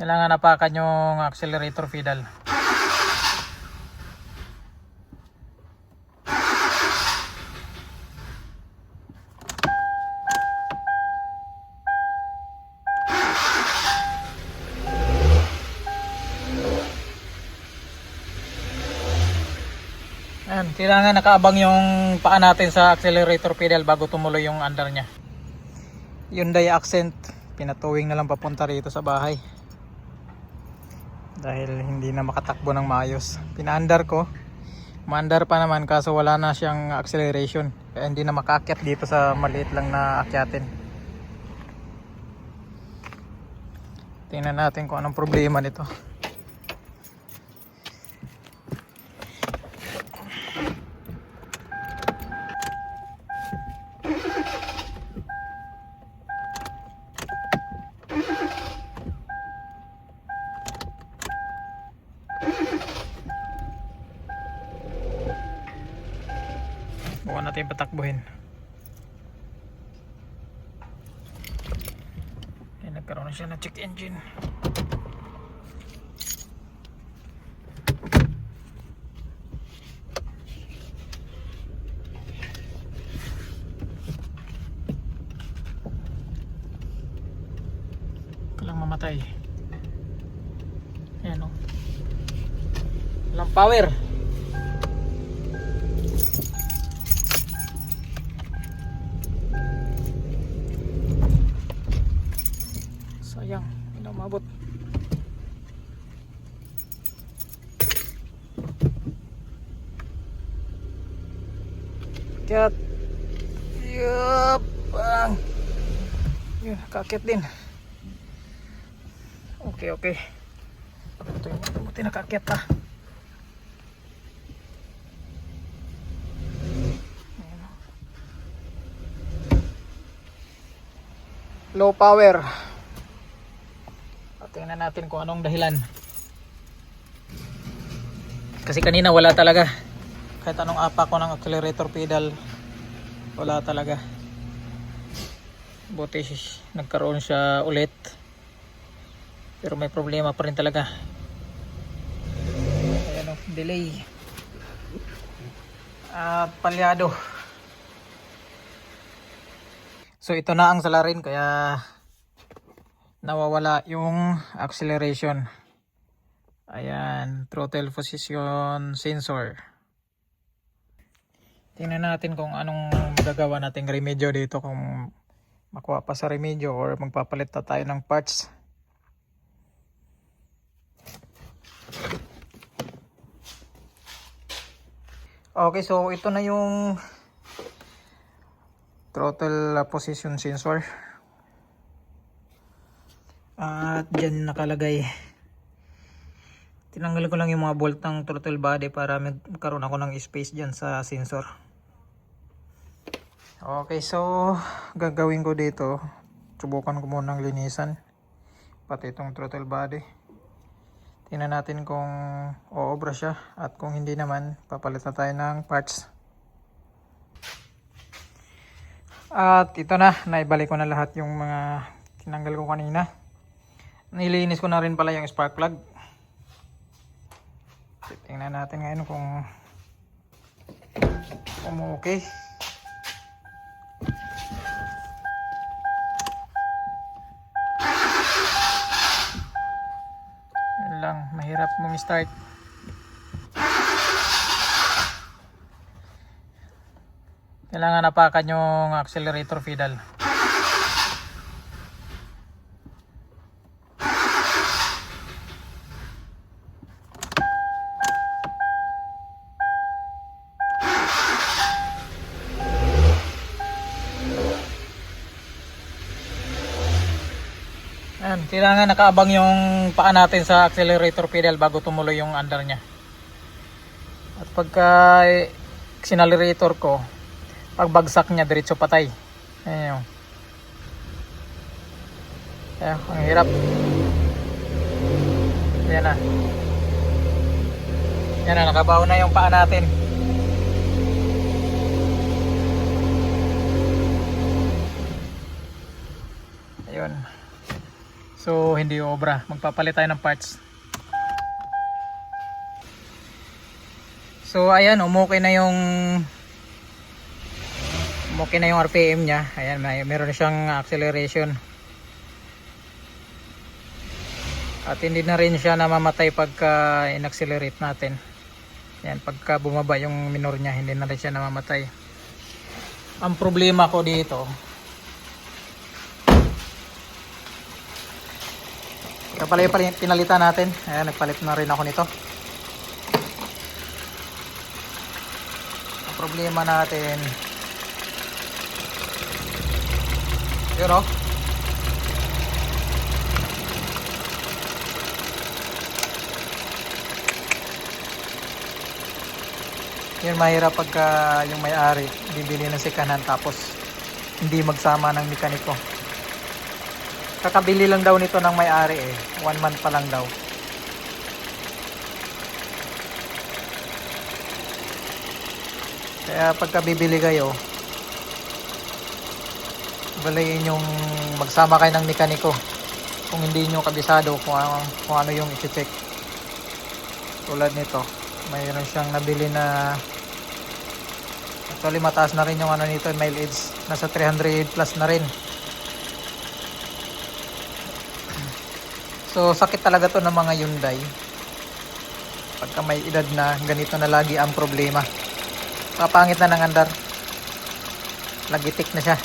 Kailangan napakan yung accelerator pedal. Ayan, kailangan nakaabang yung paa natin sa accelerator pedal bago tumuloy yung andar nya. Hyundai Accent, pinatuwing na lang papunta rito sa bahay dahil hindi na makatakbo ng maayos. Pinaandar ko, maandar pa naman kaso wala na siyang acceleration, kaya hindi na makaakyat dito sa maliit lang na akyatin. Tingnan natin kung anong problema nito. Bukan natin patakbuhin. Ayan, nagkaroon na siya ng check engine. Kalang mamatay. Ayan o. Walang power. Sayang, hindi na umabot. Kat. Yup. Bang. Yun, kakit din. Okay. Ito yung buti nakakit ha. Low power. Tingnan natin kung anong dahilan. Kasi kanina wala talaga. Kahit anong apa ko ng accelerator pedal, wala talaga. Buti nagkaroon siya ulit. Pero may problema pa rin talaga. Ayan o, delay. At palyado. So ito na ang salarin kaya nawawala yung acceleration. Ayan, throttle position sensor. Tingnan natin kung anong magagawa nating remedyo dito, kung makuha pa sa remedyo or magpapalit na tayo ng parts. Okay, so ito na yung throttle position sensor. At dyan nakalagay. Tinanggal ko lang yung mga bolt ng throttle body para magkaroon ako ng space dyan sa sensor. Okay, so gagawin ko dito, subukan ko munang linisan pati itong throttle body. Tingnan natin kung oobra siya, at kung hindi naman, papalit na tayo ng parts. At ito na, naibalik ko na lahat yung mga tinanggal ko kanina. Nilinis ko na rin pala yung spark plug. Tingnan natin ngayon kung okay. Yun lang, mahirap mong start. Kailangan napakan yung accelerator pedal. Ayan, kailangan nakaabang yung paa natin sa accelerator pedal bago tumuloy yung andar nya. At pagka accelerator ko, pagbagsak niya diretso patay. Ayan yun. Ayan, ang hirap. Ayan na. Ayan na, nakabaon na yung paa natin. Ayun. So hindi obra, magpapalit tayo ng parts. So ayan, umukay na yung RPM nya. Ayan, meron na siyang acceleration. At hindi na rin siya namamatay pagka in-accelerate natin. Ayan, pagka bumaba yung minor nya, hindi na rin siya namamatay. Ang problema ko dito, ito pala yung pinalitan natin. Ayan, nagpalit na rin ako nito. Ang problema natin, yun o, yun, mahirap pagka yung may-ari bibili ng sikanan tapos hindi magsama ng mekaniko. Kakabili lang daw nito ng may-ari 1 month pa lang daw. Kaya pagka bibili kayo, balayin yung magsama kayo ng mekaniko kung hindi nyo kabisado kung ano yung i-check. Tulad nito, mayroon siyang nabili na, actually mataas na rin yung ano nito, mileage, nasa 300 plus na rin. So sakit talaga to ng mga Hyundai pagka may edad na, ganito na lagi ang problema. Papangit na ng andar, lagitik na siya.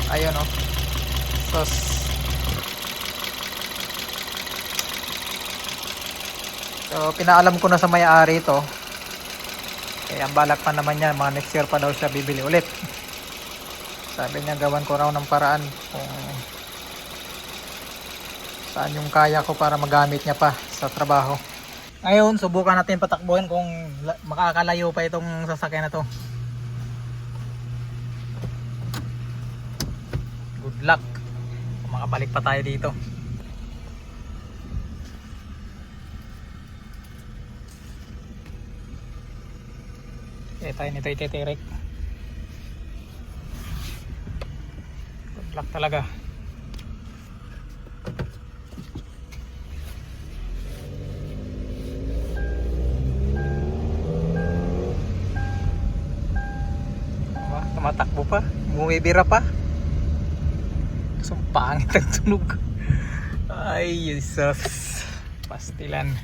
Ayun o. So pinaalam ko na sa may-ari ito. Kaya ang balak pa naman niya, mga next year pa daw siya bibili ulit. Sabi niya gawan ko raw ng paraan kung saan yung kaya ko para magamit niya pa sa trabaho. Ngayon subukan natin patakbuhin kung makakalayo pa itong sasakyan na to. Good luck kung makabalik pa tayo dito. Tayo nito ititirik. Good luck talaga. Tumatakbo pa, bumibira pa. So pangit ang tunog. Ay Jesus, pastilan.